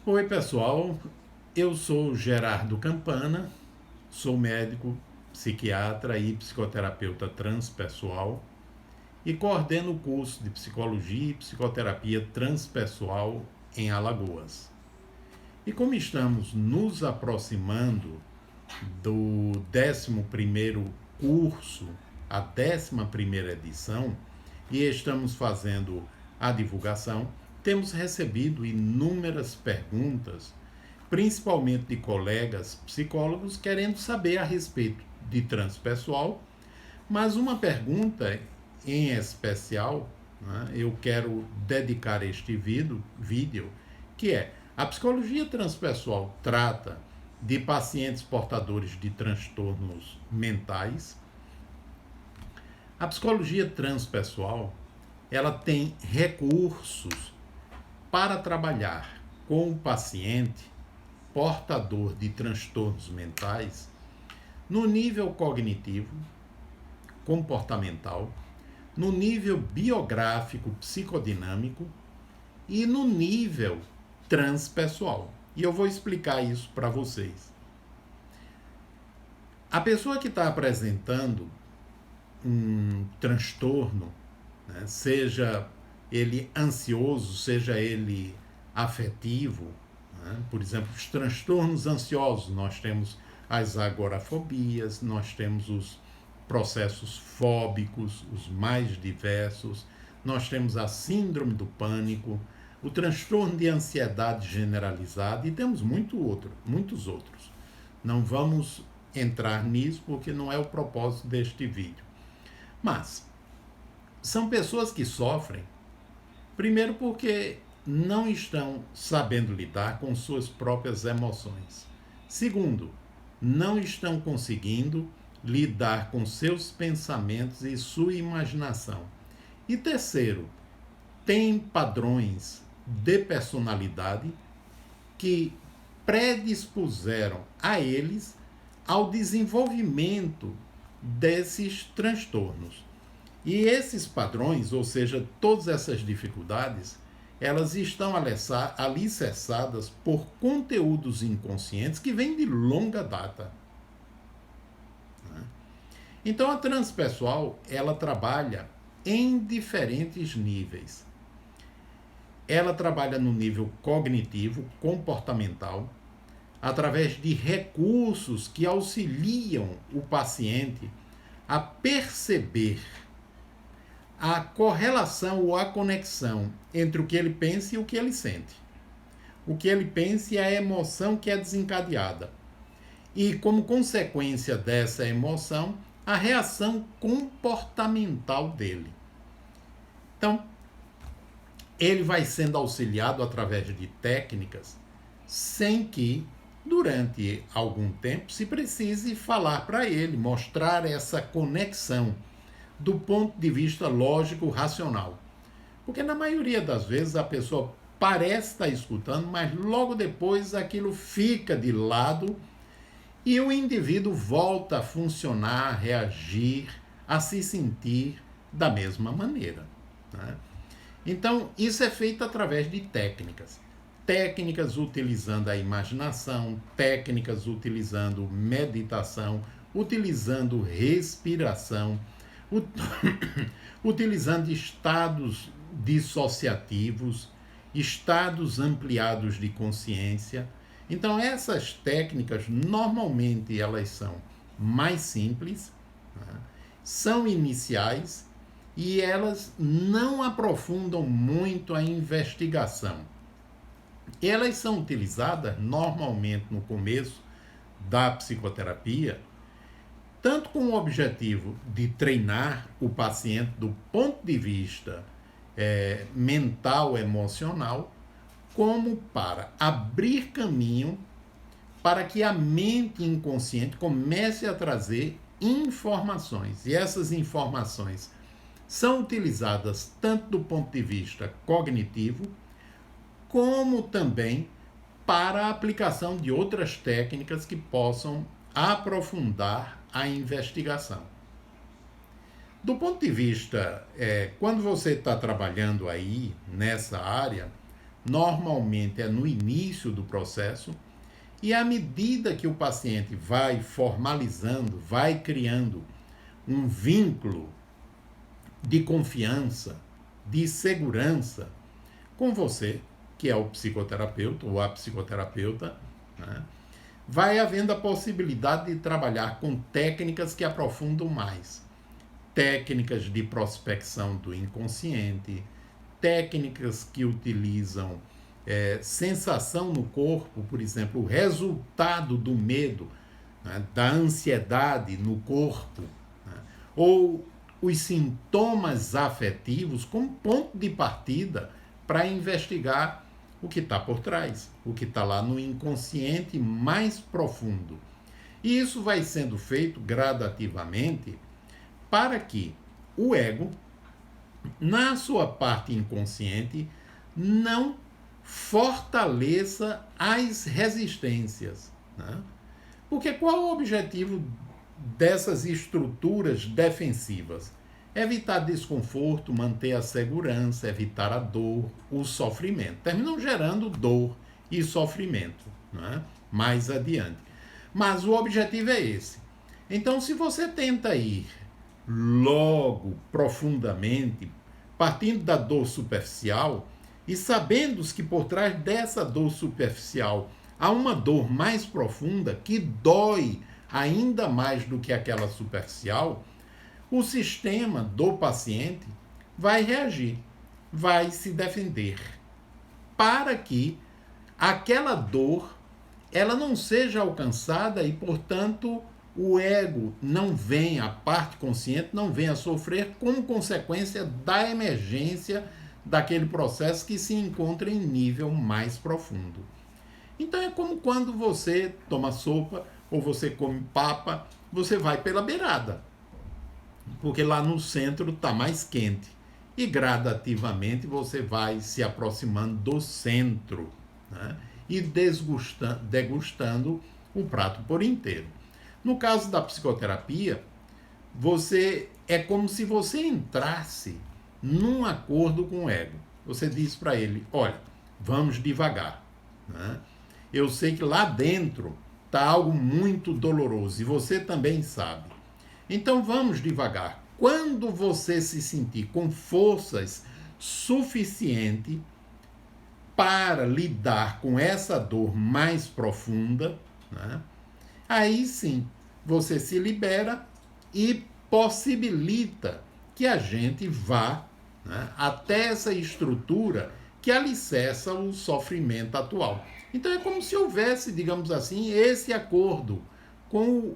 Oi, pessoal. Eu sou Gerardo Campana, sou médico, psiquiatra e psicoterapeuta transpessoal e coordeno o curso de Psicologia e Psicoterapia Transpessoal em Alagoas. E como estamos nos aproximando do 11º curso, a 11ª edição, e estamos fazendo a divulgação, temos recebido inúmeras perguntas, principalmente de colegas psicólogos querendo saber a respeito de transpessoal, mas uma pergunta em especial, né, eu quero dedicar este vídeo, que é: a psicologia transpessoal trata de pacientes portadores de transtornos mentais? A psicologia transpessoal, ela tem recursos para trabalhar com o paciente portador de transtornos mentais no nível cognitivo, comportamental, no nível biográfico, psicodinâmico e no nível transpessoal. E eu vou explicar isso para vocês. A pessoa que está apresentando um transtorno, né, seja ele ansioso, seja ele afetivo, né? Por exemplo, os transtornos ansiosos, nós temos as agorafobias, nós temos os processos fóbicos, os mais diversos, nós temos a síndrome do pânico, o transtorno de ansiedade generalizada e temos muitos outros. Não vamos entrar nisso porque não é o propósito deste vídeo. Mas são pessoas que sofrem, primeiro porque não estão sabendo lidar com suas próprias emoções. Segundo, não estão conseguindo lidar com seus pensamentos e sua imaginação. E terceiro, tem padrões de personalidade que predispuseram a eles ao desenvolvimento desses transtornos. E esses padrões, ou seja, todas essas dificuldades, elas estão alicerçadas por conteúdos inconscientes que vêm de longa data. Então a transpessoal, ela trabalha em diferentes níveis. Ela trabalha no nível cognitivo, comportamental, através de recursos que auxiliam o paciente a perceber a correlação ou a conexão entre o que ele pensa e o que ele sente. O que ele pensa e a emoção que é desencadeada. E como consequência dessa emoção, a reação comportamental dele. Então, ele vai sendo auxiliado através de técnicas sem que, durante algum tempo, se precise falar para ele, mostrar essa conexão do ponto de vista lógico-racional. Porque na maioria das vezes a pessoa parece estar escutando, mas logo depois aquilo fica de lado e o indivíduo volta a funcionar, a reagir, a se sentir da mesma maneira. Né? Então, isso é feito através de técnicas. Técnicas utilizando a imaginação, técnicas utilizando meditação, utilizando respiração, utilizando estados dissociativos, estados ampliados de consciência. Então essas técnicas normalmente elas são mais simples, né? São iniciais e elas não aprofundam muito a investigação. Elas são utilizadas normalmente no começo da psicoterapia, tanto com o objetivo de treinar o paciente do ponto de vista mental, emocional, como para abrir caminho para que a mente inconsciente comece a trazer informações. E essas informações são utilizadas tanto do ponto de vista cognitivo, como também para a aplicação de outras técnicas que possam aprofundar a investigação. Do ponto de vista, quando você está trabalhando aí nessa área, normalmente é no início do processo, e à medida que o paciente vai formalizando, vai criando um vínculo de confiança, de segurança com você, que é o psicoterapeuta ou a psicoterapeuta, né? Vai havendo a possibilidade de trabalhar com técnicas que aprofundam mais. Técnicas de prospecção do inconsciente, técnicas que utilizam sensação no corpo, por exemplo, o resultado do medo, né, da ansiedade no corpo, né, ou os sintomas afetivos como ponto de partida para investigar o que está por trás, o que está lá no inconsciente mais profundo. E isso vai sendo feito gradativamente para que o ego, na sua parte inconsciente, não fortaleça as resistências. Né? Porque qual o objetivo dessas estruturas defensivas? Evitar desconforto, manter a segurança, evitar a dor, o sofrimento. Terminam gerando dor e sofrimento, né? Mais adiante. Mas o objetivo é esse. Então, se você tenta ir logo, profundamente, partindo da dor superficial e sabendo que por trás dessa dor superficial há uma dor mais profunda que dói ainda mais do que aquela superficial, o sistema do paciente vai reagir, vai se defender, para que aquela dor ela não seja alcançada e, portanto, o ego não venha, a parte consciente não venha a sofrer como consequência da emergência daquele processo que se encontra em nível mais profundo. Então é como quando você toma sopa ou você come papa, você vai pela beirada, porque lá no centro está mais quente. E gradativamente você vai se aproximando do centro, né? E degustando o prato por inteiro. No caso da psicoterapia, é como se você entrasse num acordo com o ego. Você diz para ele, olha, vamos devagar. Né? Eu sei que lá dentro está algo muito doloroso e você também sabe. Então vamos devagar. Quando você se sentir com forças suficientes para lidar com essa dor mais profunda, né, aí sim você se libera e possibilita que a gente vá, né, até essa estrutura que alicerça o sofrimento atual. Então é como se houvesse, digamos assim, esse acordo com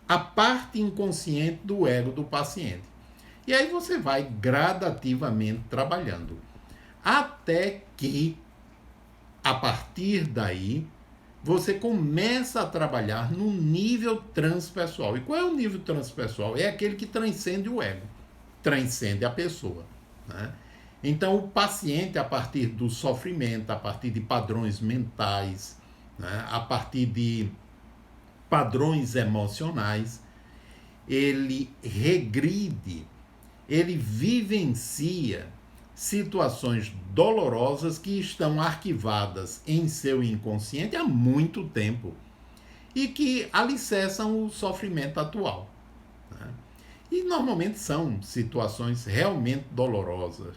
a parte inconsciente do ego do paciente. E aí você vai gradativamente trabalhando, até que, a partir daí, você começa a trabalhar no nível transpessoal. E qual é o nível transpessoal? É aquele que transcende o ego, transcende a pessoa. Né? Então, o paciente, a partir do sofrimento, a partir de padrões mentais, né, a partir de padrões emocionais, ele regride, ele vivencia situações dolorosas que estão arquivadas em seu inconsciente há muito tempo e que alicerçam o sofrimento atual. Né? E normalmente são situações realmente dolorosas.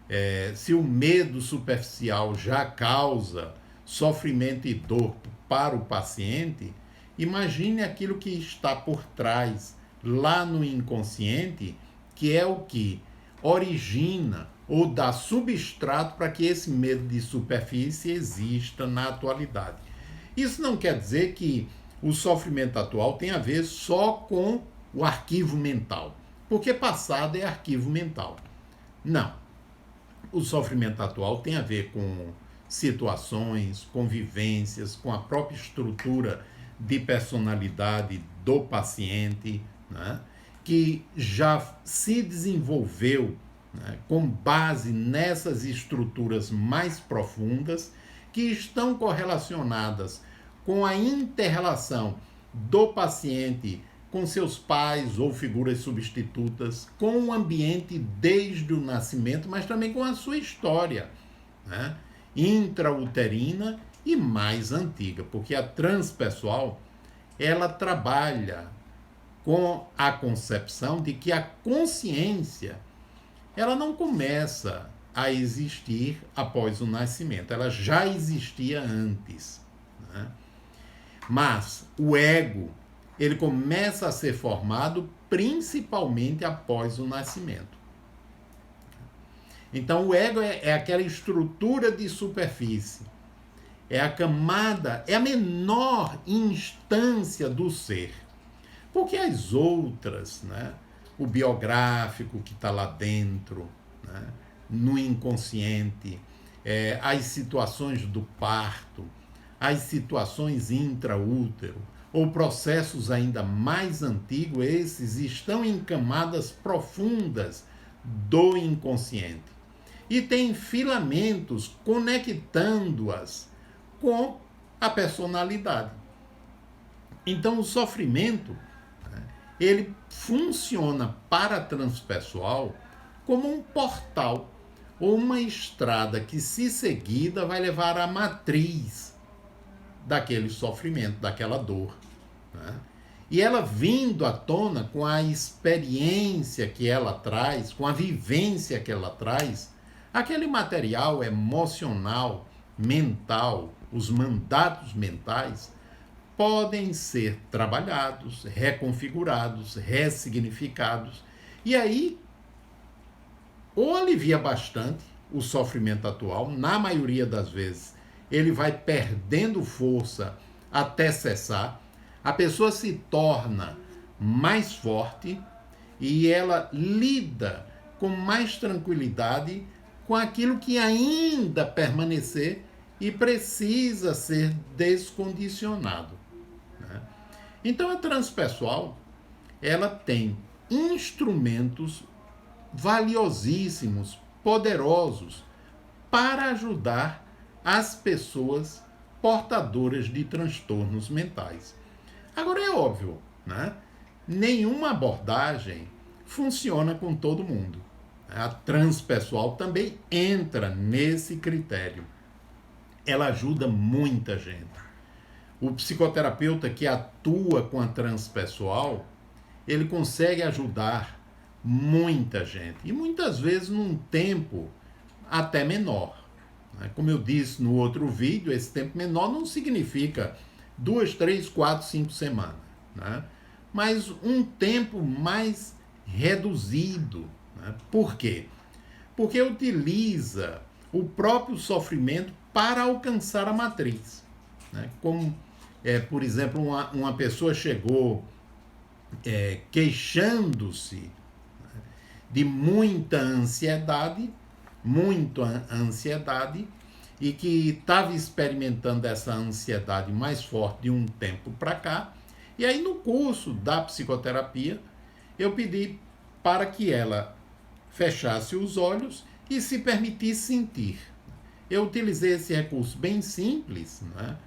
Né? Se o medo superficial já causa sofrimento e dor para o paciente, imagine aquilo que está por trás, lá no inconsciente, que é o que origina ou dá substrato para que esse medo de superfície exista na atualidade. Isso não quer dizer que o sofrimento atual tem a ver só com o arquivo mental, porque passado é arquivo mental. Não. O sofrimento atual tem a ver com situações, convivências, com a própria estrutura de personalidade do paciente, né, que já se desenvolveu, né, com base nessas estruturas mais profundas que estão correlacionadas com a inter-relação do paciente com seus pais ou figuras substitutas, com o ambiente desde o nascimento, mas também com a sua história, né, intrauterina e mais antiga, porque a transpessoal ela trabalha com a concepção de que a consciência ela não começa a existir após o nascimento, ela já existia antes, né? Mas o ego ele começa a ser formado principalmente após o nascimento. Então o ego é aquela estrutura de superfície, é a camada, é a menor instância do ser. Porque as outras, né, o biográfico que está lá dentro, né, no inconsciente, as situações do parto, as situações intraútero, ou processos ainda mais antigos, esses estão em camadas profundas do inconsciente. E tem filamentos conectando-as com a personalidade. Então o sofrimento, ele funciona para a transpessoal como um portal ou uma estrada que, se seguida, vai levar à matriz daquele sofrimento, daquela dor, né? E ela vindo à tona com a experiência que ela traz, com a vivência que ela traz, aquele material emocional, mental, os mandatos mentais, podem ser trabalhados, reconfigurados, ressignificados. E aí, ou alivia bastante o sofrimento atual, na maioria das vezes, ele vai perdendo força até cessar, a pessoa se torna mais forte e ela lida com mais tranquilidade com aquilo que ainda permanecer e precisa ser descondicionado, né? Então a transpessoal ela tem instrumentos valiosíssimos, poderosos para ajudar as pessoas portadoras de transtornos mentais. Agora é óbvio, né? Nenhuma abordagem funciona com todo mundo. A transpessoal também entra nesse critério. Ela ajuda muita gente. O psicoterapeuta que atua com a transpessoal, ele consegue ajudar muita gente. E muitas vezes num tempo até menor. Como eu disse no outro vídeo, esse tempo menor não significa 2, 3, 4, 5 semanas, né? Mas um tempo mais reduzido, né? Por quê? Porque utiliza o próprio sofrimento para alcançar a matriz, né? Como, por exemplo, uma pessoa chegou queixando-se de muita ansiedade, e que estava experimentando essa ansiedade mais forte de um tempo para cá. E aí no curso da psicoterapia, eu pedi para que ela fechasse os olhos e se permitisse sentir. Eu utilizei esse recurso bem simples, né?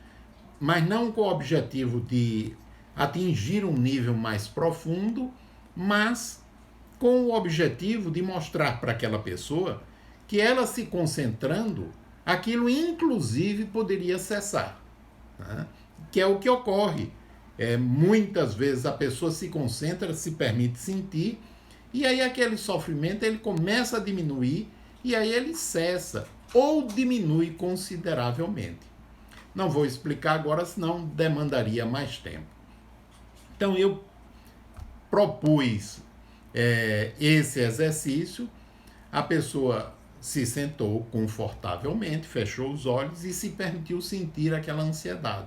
Mas não com o objetivo de atingir um nível mais profundo, mas com o objetivo de mostrar para aquela pessoa que ela se concentrando, aquilo inclusive poderia cessar, né? Que é o que ocorre. Muitas vezes a pessoa se concentra, se permite sentir, e aí aquele sofrimento ele começa a diminuir, e aí ele cessa ou diminui consideravelmente. Não vou explicar agora, senão demandaria mais tempo. Então eu propus esse exercício, a pessoa se sentou confortavelmente, fechou os olhos e se permitiu sentir aquela ansiedade.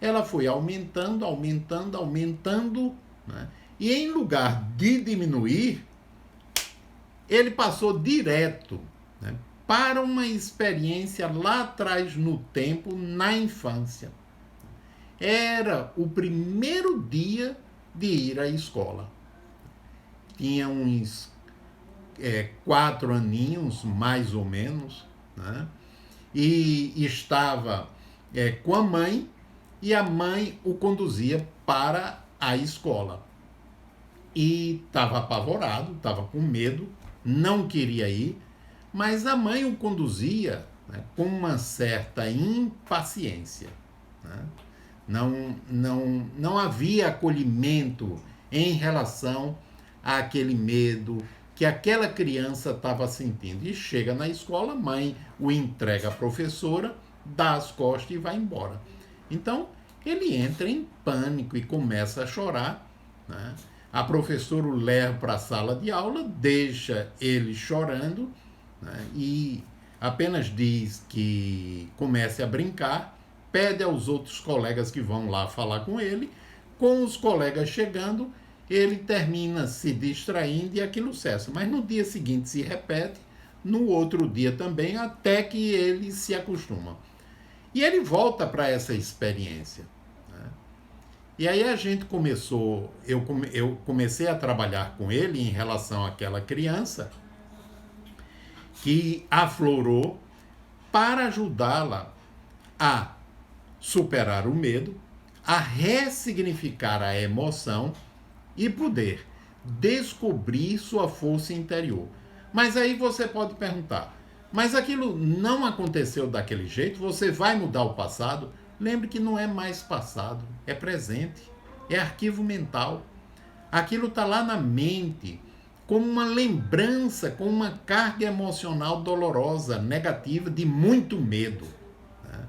Ela foi aumentando, né? E em lugar de diminuir, ele passou direto, né, para uma experiência lá atrás no tempo, na infância. Era o primeiro dia de ir à escola. Tinha uns 4 aninhos, mais ou menos, né? E estava com a mãe, e a mãe o conduzia para a escola. E estava apavorado, estava com medo, não queria ir, mas a mãe o conduzia né, com uma certa impaciência. Né? Não havia acolhimento em relação àquele medo que aquela criança estava sentindo. E chega na escola, a mãe o entrega à professora, dá as costas e vai embora. Então, ele entra em pânico e começa a chorar. Né? A professora o leva para a sala de aula, deixa ele chorando, né? E apenas diz que comece a brincar, pede aos outros colegas que vão lá falar com ele. Com os colegas chegando, ele termina se distraindo e aquilo cessa. Mas no dia seguinte se repete, no outro dia também, até que ele se acostuma. E ele volta para essa experiência. Né? E aí a gente começou, eu comecei a trabalhar com ele em relação àquela criança que aflorou para ajudá-la a superar o medo, a ressignificar a emoção e poder descobrir sua força interior. Mas aí você pode perguntar, mas aquilo não aconteceu daquele jeito? Você vai mudar o passado? Lembre que não é mais passado, é presente, é arquivo mental. Aquilo está lá na mente, como uma lembrança, com uma carga emocional dolorosa, negativa, de muito medo. Né?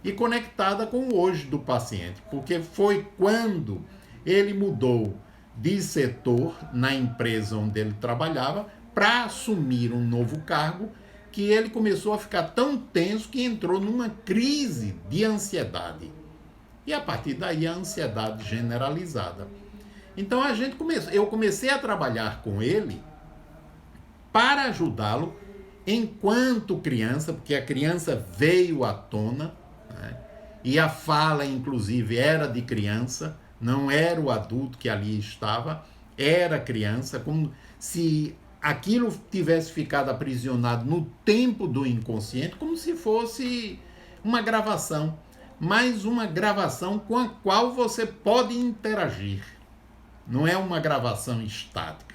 E conectada com o hoje do paciente, porque foi quando ele mudou de setor na empresa onde ele trabalhava para assumir um novo cargo, que ele começou a ficar tão tenso que entrou numa crise de ansiedade. E a partir daí a ansiedade generalizada. Então eu comecei a trabalhar com ele para ajudá-lo enquanto criança, porque a criança veio à tona, né? E a fala inclusive era de criança, não era o adulto que ali estava, era criança, como se aquilo tivesse ficado aprisionado no tempo do inconsciente, como se fosse uma gravação, mas uma gravação com a qual você pode interagir. Não é uma gravação estática,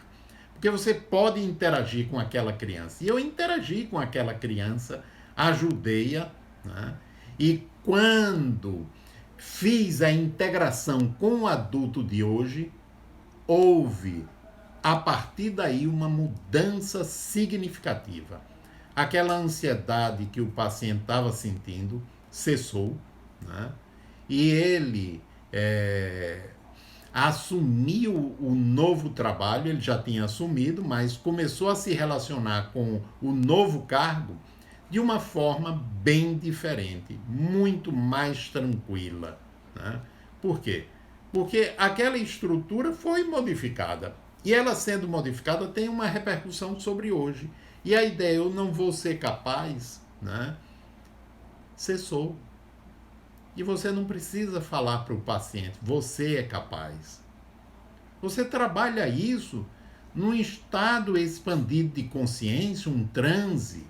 porque você pode interagir com aquela criança. E eu interagi com aquela criança, ajudei-a, né? E quando fiz a integração com o adulto de hoje, houve, a partir daí, uma mudança significativa. Aquela ansiedade que o paciente estava sentindo cessou, né? E ele assumiu o novo trabalho, ele já tinha assumido, mas começou a se relacionar com o novo cargo de uma forma bem diferente, muito mais tranquila. Né? Por quê? Porque aquela estrutura foi modificada. E ela sendo modificada tem uma repercussão sobre hoje. E a ideia, eu não vou ser capaz, né? Cessou. E você não precisa falar para o paciente, você é capaz. Você trabalha isso num estado expandido de consciência, um transe.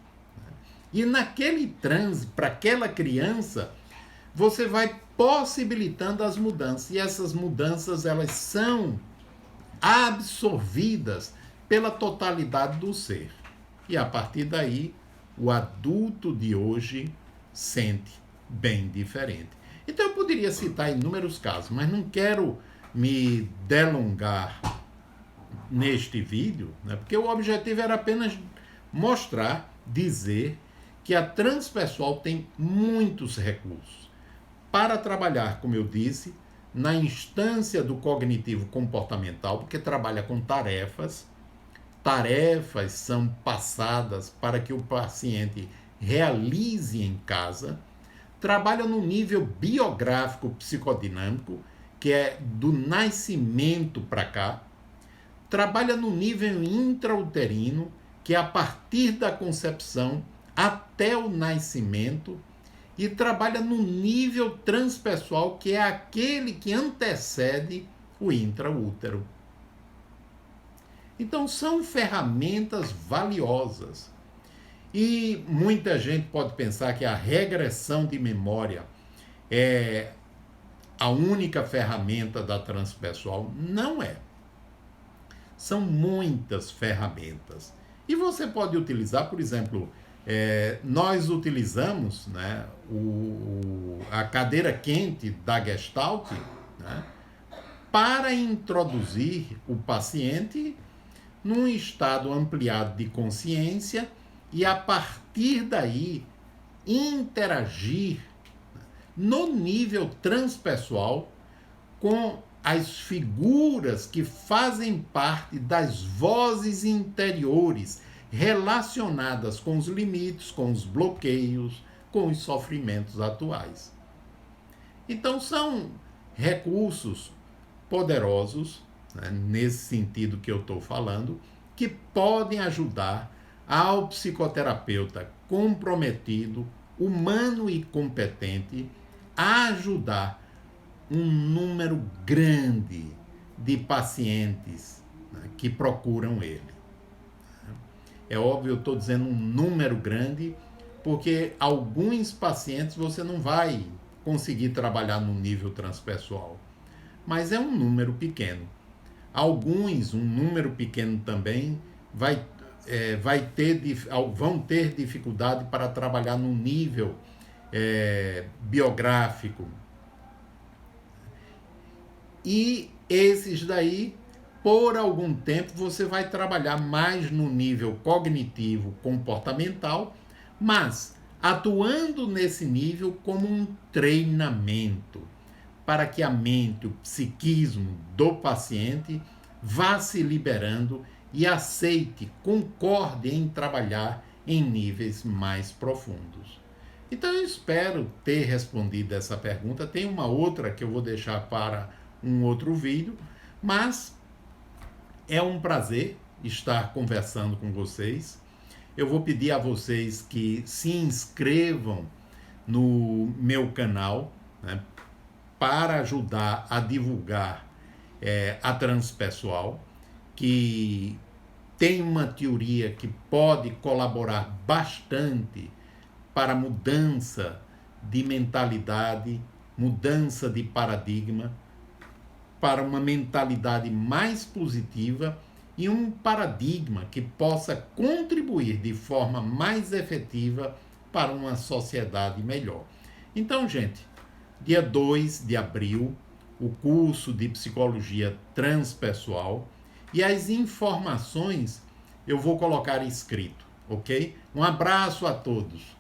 E naquele transe, para aquela criança, você vai possibilitando as mudanças. E essas mudanças, elas são absorvidas pela totalidade do ser. E a partir daí, o adulto de hoje sente bem diferente. Então eu poderia citar inúmeros casos, mas não quero me delongar neste vídeo, né, porque o objetivo era apenas mostrar, dizer que a transpessoal tem muitos recursos para trabalhar, como eu disse, na instância do cognitivo comportamental, porque trabalha com tarefas. Tarefas são passadas para que o paciente realize em casa. Trabalha no nível biográfico psicodinâmico, que é do nascimento para cá. Trabalha no nível intrauterino, que é a partir da concepção até o nascimento. E trabalha no nível transpessoal, que é aquele que antecede o intraútero. Então, são ferramentas valiosas. E muita gente pode pensar que a regressão de memória é a única ferramenta da transpessoal. Não é. São muitas ferramentas. E você pode utilizar, por exemplo, Nós utilizamos, né, a cadeira quente da Gestalt, né, para introduzir o paciente num estado ampliado de consciência e, a partir daí, interagir no nível transpessoal com as figuras que fazem parte das vozes interiores relacionadas com os limites, com os bloqueios, com os sofrimentos atuais. Então, são recursos poderosos, né, nesse sentido que eu estou falando, que podem ajudar ao psicoterapeuta comprometido, humano e competente a ajudar um número grande de pacientes, né, que procuram ele. É óbvio, eu estou dizendo um número grande, porque alguns pacientes você não vai conseguir trabalhar no nível transpessoal, mas é um número pequeno. Alguns, um número pequeno também, vão ter dificuldade para trabalhar no nível biográfico. E esses daí, por algum tempo, você vai trabalhar mais no nível cognitivo, comportamental, mas atuando nesse nível como um treinamento, para que a mente, o psiquismo do paciente vá se liberando e aceite, concorde em trabalhar em níveis mais profundos. Então eu espero ter respondido essa pergunta. Tem uma outra que eu vou deixar para um outro vídeo, mas é um prazer estar conversando com vocês. Eu vou pedir a vocês que se inscrevam no meu canal, né, para ajudar a divulgar a transpessoal, que tem uma teoria que pode colaborar bastante para mudança de mentalidade, mudança de paradigma, para uma mentalidade mais positiva e um paradigma que possa contribuir de forma mais efetiva para uma sociedade melhor. Então, gente, dia 2 de abril, o curso de Psicologia Transpessoal, e as informações eu vou colocar escrito, ok? Um abraço a todos.